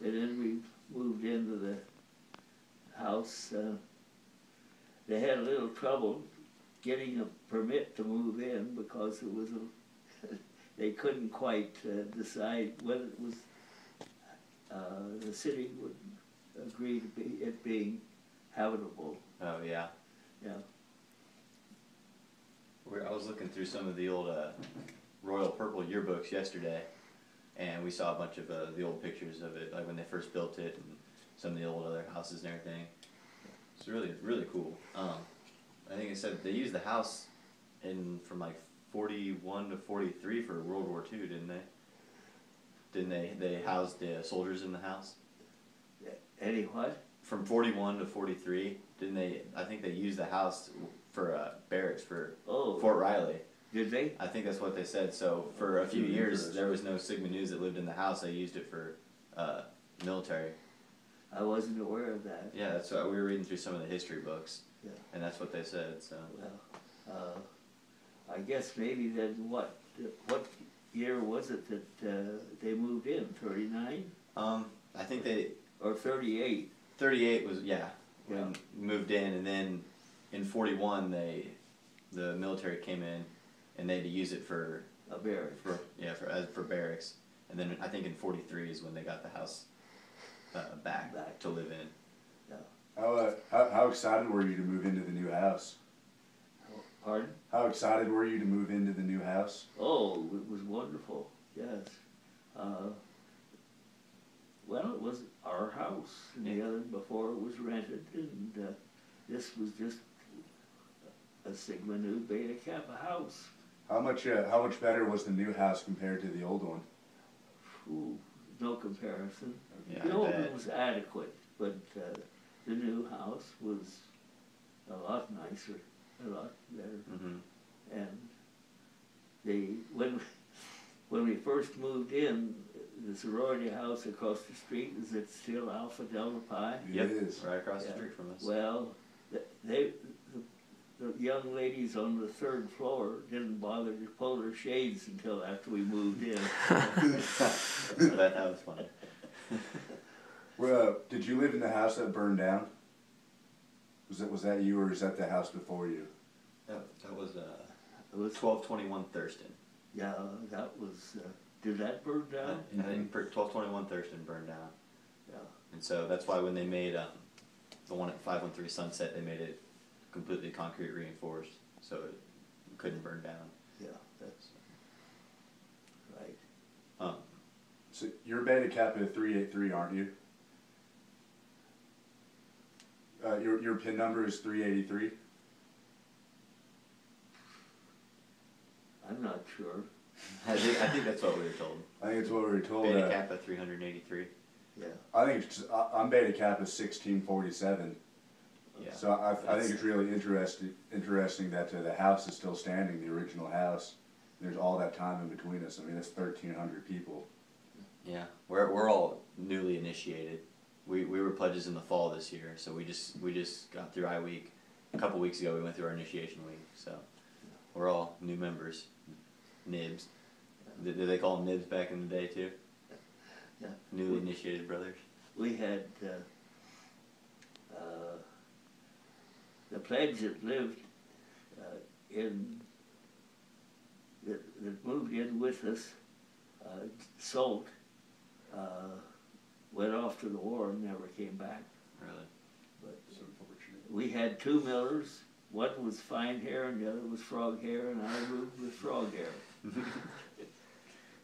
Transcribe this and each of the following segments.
And then we moved into the house. They had a little trouble getting a permit to move in because it was they couldn't quite decide whether it was the city would agree to it being habitable. Oh yeah. Yeah. I was looking through some of the old Royal Purple yearbooks yesterday, and we saw a bunch of the old pictures of it, like when they first built it, and some of the old other houses and everything. It's really cool. I think it said they used the house from like 41 to 43 for World War II, didn't they? Didn't they housed the soldiers in the house? Any what? From 41 to 43, didn't they? I think they used the house for barracks for Fort Riley. Did they? I think that's what they said. So for a few years, there was no Sigma News that lived in the house. They used it for military. I wasn't aware of that. Yeah, that's what we were reading through some of the history books. Yeah. And that's what they said. So. Well, I guess maybe then what year was it that they moved in? 39? I think they. Or 38. 38 was when moved in, and then in 41 the military came in and they had to use it for a barracks. For barracks, and then I think in 43 is when they got the house back to live in. Yeah. How excited were you to move into the new house? Pardon? How excited were you to move into the new house? Oh, it was wonderful. Yes. Well, it was our house, and the other before it was rented, and this was just a Sigma Nu Beta Kappa house. How much better was the new house compared to the old one? Ooh, no comparison. Yeah, the old one was adequate, but the new house was a lot nicer, a lot better. Mm-hmm. And when we first moved in, the sorority house across the street, is it still Alpha Delta Pi? Yep, it is. right across the street from us. Well, the young ladies on the third floor didn't bother to pull their shades until after we moved in. that was funny. Well, did you live in the house that burned down? Was that you, or is that the house before you? That was 1221 Thurston. Yeah, that was. Did that burn down? I think 1221 Thurston burned down. Yeah. And so that's why when they made the one at 513 Sunset, they made it completely concrete reinforced, so it couldn't burn down. Yeah, that's right. So you're Beta Kappa 383, aren't you? Your PIN number is 383? I'm not sure. I think that's what we were told. I think it's what we were told. Beta Kappa 383. Yeah. I think I'm Beta Kappa 1647. Yeah. So I think it's really interesting that the house is still standing, the original house. There's all that time in between us. I mean, it's 1,300 people. Yeah, we're all newly initiated. We were pledges in the fall this year, so we just got through I week. A couple weeks ago, we went through our initiation week, so we're all new members. Nibs. Did they call them nibs back in the day too? Yeah. Newly initiated brothers. We had the pledge that lived that moved in with us, Salt, went off to the war and never came back. Really? But we had two millers. One was fine hair and the other was frog hair, and I moved with frog hair.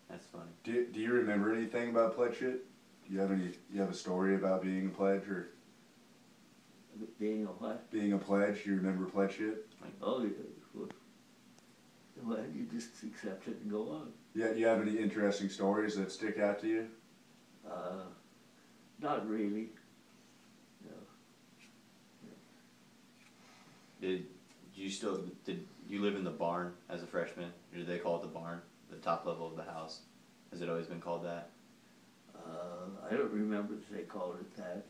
That's funny. Do you remember anything about pledge shit? Do you have a story about being a pledge, or Being a what? being a pledge? Do you remember pledge shit? Oh, well, you just accept it and go on. Yeah, you have any interesting stories that stick out to you? Not really. No. Did you live in the barn as a freshman? Or did they call it the barn, the top level of the house? Has it always been called that? I don't remember if they called it that.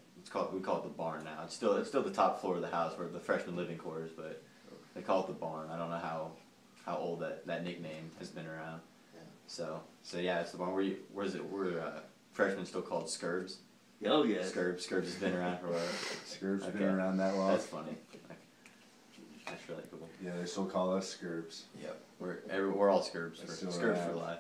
We call it the barn now. It's still the top floor of the house, where the freshman living quarters, but they call it the barn. I don't know how old that nickname has been around. Yeah. So yeah, it's the barn. Were freshmen still called scurbs? Oh, yes. Scurbs has been around for a while. Scurbs Okay. been around that long. That's funny. That's really cool. Yeah, they still call us Scurbs. Yep. We're all Scurbs. That's still Scurbs for around. life.